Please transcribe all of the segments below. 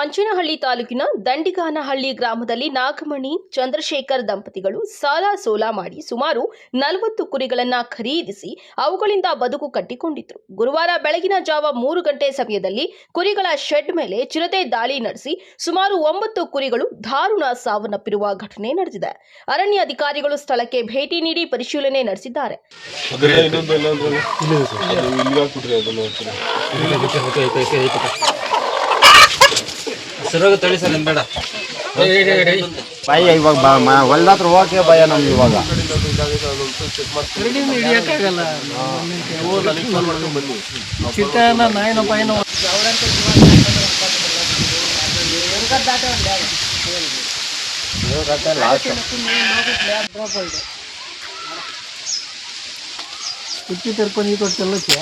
ಮಂಚೇನಹಳ್ಳಿ ತಾಲೂಕಿನ ದಂಡಿಗಾನಹಳ್ಳಿ ಗ್ರಾಮದಲ್ಲಿ ನಾಗಮಣಿ ಚಂದ್ರಶೇಖರ್ ದಂಪತಿಗಳು ಸಾಲ ಸೋಲ ಮಾಡಿ ಸುಮಾರು 40 ಕುರಿಗಳನ್ನು ಖರೀದಿಸಿ ಅವುಗಳಿಂದ ಬದುಕು ಕಟ್ಟಿಕೊಂಡಿದ್ರು. ಗುರುವಾರ ಬೆಳಗಿನ ಜಾವ 3 ಗಂಟೆ ಸಮಯದಲ್ಲಿ ಕುರಿಗಳ ಶೆಡ್ ಮೇಲೆ ಚಿರತೆ ದಾಳಿ ನಡೆಸಿ ಸುಮಾರು 9 ಕುರಿಗಳು ದಾರುಣ ಸಾವನ್ನಪ್ಪಿರುವ ಘಟನೆ ನಡೆದಿದೆ. ಅರಣ್ಯ ಅಧಿಕಾರಿಗಳು ಸ್ಥಳಕ್ಕೆ ಭೇಟಿ ನೀಡಿ ಪರಿಶೀಲನೆ ನಡೆಸಿದ್ದಾರೆ. ಸರೋಗ ತಳಿ ಸರ್ ಬೇಡ ಭಯ ಇವಾಗ ಹೊಲ್ದಾತ್ರ ಹೋಗಕ್ಕೆ ಭಯ ನಮ್ಗೆ ಇವಾಗ ಕುಚ್ಚಿ ತರ್ಪಣಿ ಕೊಟ್ಟಲ್ಲಕ್ಕೆ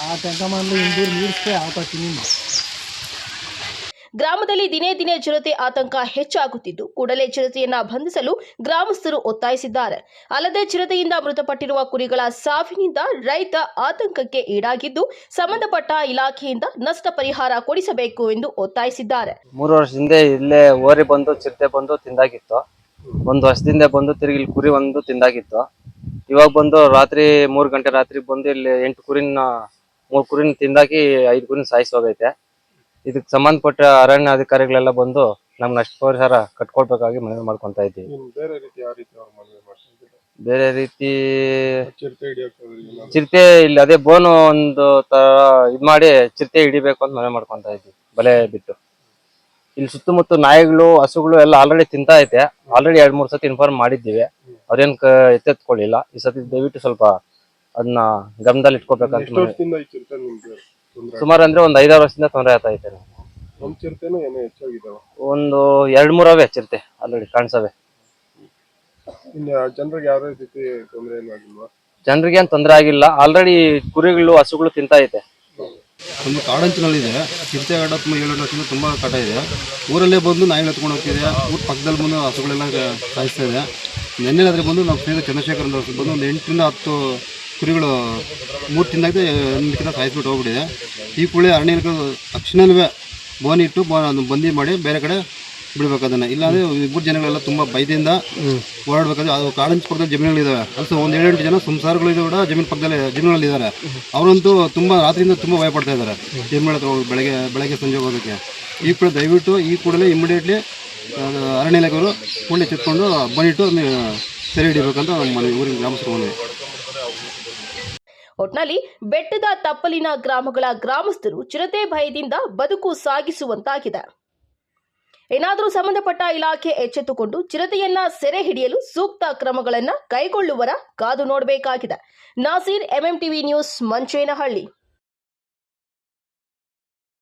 ಆ ಟೆಂಕಮಾನ್ಲು ಇಂದೂರು ನೀಡಿಸ್ತೆ ಆತ ಗ್ರಾಮದಲ್ಲಿ ದಿನೇ ದಿನೇ ಚಿರತೆ ಆತಂಕ ಹೆಚ್ಚಾಗುತ್ತಿದ್ದು ಕೂಡಲೇ ಚಿರತೆಯನ್ನ ಬಂಧಿಸಲು ಗ್ರಾಮಸ್ಥರು ಒತ್ತಾಯಿಸಿದ್ದಾರೆ. ಅಲ್ಲದೆ ಚಿರತೆಯಿಂದ ಮೃತಪಟ್ಟಿರುವ ಕುರಿಗಳ ಸಾವಿನಿಂದ ರೈತ ಆತಂಕಕ್ಕೆ ಈಡಾಗಿದ್ದು ಸಂಬಂಧಪಟ್ಟ ಇಲಾಖೆಯಿಂದ ನಷ್ಟ ಪರಿಹಾರ ಕೊಡಿಸಬೇಕು ಎಂದು ಒತ್ತಾಯಿಸಿದ್ದಾರೆ. 3 ವರ್ಷದಿಂದ ಇಲ್ಲೇ ಓರಿ ಬಂದು ಚಿರತೆ ಬಂದು ತಿಂದಾಗಿತ್ತು. 1 ವರ್ಷದಿಂದ ಬಂದು ತಿರುಗಿ ಇಲ್ಲಿ ಕುರಿ ಒಂದು ತಿಂದಾಗಿತ್ತು. ಇವಾಗ ಬಂದು ರಾತ್ರಿ 3 ಗಂಟೆ ರಾತ್ರಿ ಬಂದು ಇಲ್ಲಿ 8 ಕುರಿನ 3 ಕುರಿನ ತಿಂದಾಕಿ 5 ಕುರಿನ ಸಾಯಿಸಿ ಹೋಗೈತೆ. ಇದಕ್ಕೆ ಸಂಬಂಧಪಟ್ಟ ಅರಣ್ಯ ಅಧಿಕಾರಿಗಳೆಲ್ಲ ಬಂದು ನಮ್ಗೆ ನಷ್ಟ ಪರಿಹಾರ ಕಟ್ಕೊಳ್ಬೇಕಾಗಿ ಮನವಿ ಮಾಡ್ಕೊಂತ ಇದ್ದೀವಿ. ಬೇರೆ ರೀತಿ ಚಿರತೆ ಇಲ್ಲಿ ಅದೇ ಬೋನು ಒಂದು ತರ ಇದ್ ಮಾಡಿ ಚಿರತೆ ಹಿಡಿಬೇಕು ಅಂತ ಮನವಿ ಮಾಡ್ಕೊಂತ ಇದ್ದೀವಿ. ಬಲೆ ಬಿಟ್ಟು ಇಲ್ಲಿ ಸುತ್ತಮುತ್ತ ನಾಯಿಗಳು ಹಸುಗಳು ಎಲ್ಲ ಆಲ್ರೆಡಿ ತಿಂತಾ ಐತೆ. ಆಲ್ರೆಡಿ 2-3 ಸತಿ ಇನ್ಫಾರ್ಮ್ ಮಾಡಿದ್ದೀವಿ. ಅವ್ರೇನ್ ಎತ್ತೆತ್ಕೊಳ್ಳಿಲ್ಲ. ಈ ಸತಿ ದಯವಿಟ್ಟು ಸ್ವಲ್ಪ ಅದನ್ನ ಗಮನದಲ್ಲಿ ಇಟ್ಕೋಬೇಕಂತ ಸುಮಾರು ಅಂದ್ರೆ ಒಂದು 5-6 ವರ್ಷದಿಂದ ತೊಂದರೆ ಆಗ್ತಾ ಐತೆ. ಒಂದು 2-3 ಅವೇ ಚಿರತೆ ಆಲ್ರೆಡಿ ಕಾಣಿಸವೆ. ಜನರಿಗೆ ಏನ್ ತೊಂದರೆ ಆಗಿಲ್ಲ. ಆಲ್ರೆಡಿ ಕುರಿಗಳು ಹಸುಗಳು ತಿಂತಾ ಐತೆ. ಒಂದು ಕಾಡಂಚಿನಲ್ಲಿದೆ. ಚಿರತೆ ತುಂಬ 7 ವರ್ಷದಿಂದ ತುಂಬಾ ಕಾಟ ಇದೆ. ಊರಲ್ಲೇ ಬಂದು ನಾಯಿಗಳು ಎತ್ಕೊಂಡು ಹೋಗ್ತಿದೆ. ಊರ ಪಕ್ಕದಲ್ಲಿ ಬಂದು ಹಸುಗಳೆಲ್ಲ ಸಾಯಿಸ್ತಾ ಇದೆ. ನೆನ್ನೆನಾದ್ರೆ ಬಂದು ನಾವು ಸ್ನೇಹಿತ ಚಂದ್ರಶೇಖರ್ ಬಂದು ಒಂದು 8ರಿಂದ 10 ಕುರಿಗಳು 3 ತಿಂದಾಗದೆ ಸಾಯಿಸ್ಬಿಟ್ಟು ಹೋಗ್ಬಿಟ್ಟಿದೆ. ಈ ಕೂಡಲೇ ಅರಣ್ಯ ತಕ್ಷಣವೇ ಬೋನ್ ಇಟ್ಟು ಬಂದಿ ಮಾಡಿ ಬೇರೆ ಕಡೆ ಬಿಡ್ಬೇಕು ಅದನ್ನ. ಇಲ್ಲಾಂದ್ರೆ ಇಬ್ಬರು ಜನಗಳೆಲ್ಲ ತುಂಬಾ ಭಯದಿಂದ ಓಡಾಡ್ಬೇಕಾದ್ರೆ ಅದು ಕಾಡಂಚಿ ಪಕ್ಕದಲ್ಲಿ ಜಮೀನುಗಳಿದಾವೆ. ಅದು ಒಂದು 7-8 ಜನ ಸಂಸಾರಗಳು ಕೂಡ ಜಮೀನುಗಳಲ್ಲಿ ಇದ್ದಾರೆ. ಅವರಂತೂ ತುಂಬಾ ರಾತ್ರಿಯಿಂದ ತುಂಬಾ ಭಯ ಪಡ್ತಾ ಇದ್ದಾರೆ ಜಮೀನುಗಳ ಹತ್ರ ಬೆಳಗ್ಗೆ ಸಂಜೆ ಹೋಗೋದಕ್ಕೆ. ಈ ಕೂಡ ದಯವಿಟ್ಟು ಈ ಕೂಡಲೇ ಇಮಿಡಿಯೇಟ್ಲಿ ಅರಣ್ಯ ಇಲಾಖೆಯವರು ಕೂಡಲೇ ಚಿತ್ಕೊಂಡು ಬಂದಿಟ್ಟು ಸೆರೆ ಹಿಡಿಬೇಕಂತ ಊರಿನ ಗ್ರಾಮಸ್ಥರು ಮನವಿ. ಒಟ್ನಲ್ಲಿ ಬೆಟ್ಟದ ತಪ್ಪಲಿನ ಗ್ರಾಮಗಳ ಗ್ರಾಮಸ್ಥರು ಚಿರತೆ ಭಯದಿಂದ ಬದುಕು ಸಾಗಿಸುವಂತಾಗಿದೆ. ಏನಾದರೂ ಸಂಬಂಧಪಟ್ಟ ಇಲಾಖೆ ಎಚ್ಚೆತ್ತುಕೊಂಡು ಚಿರತೆಯನ್ನ ಸೆರೆ ಹಿಡಿಯಲು ಸೂಕ್ತ ಕ್ರಮಗಳನ್ನು ಕೈಗೊಳ್ಳುವರ ಕಾದು ನೋಡಬೇಕಾಗಿದೆ. Nasir, MMTV news, Manchenahalli.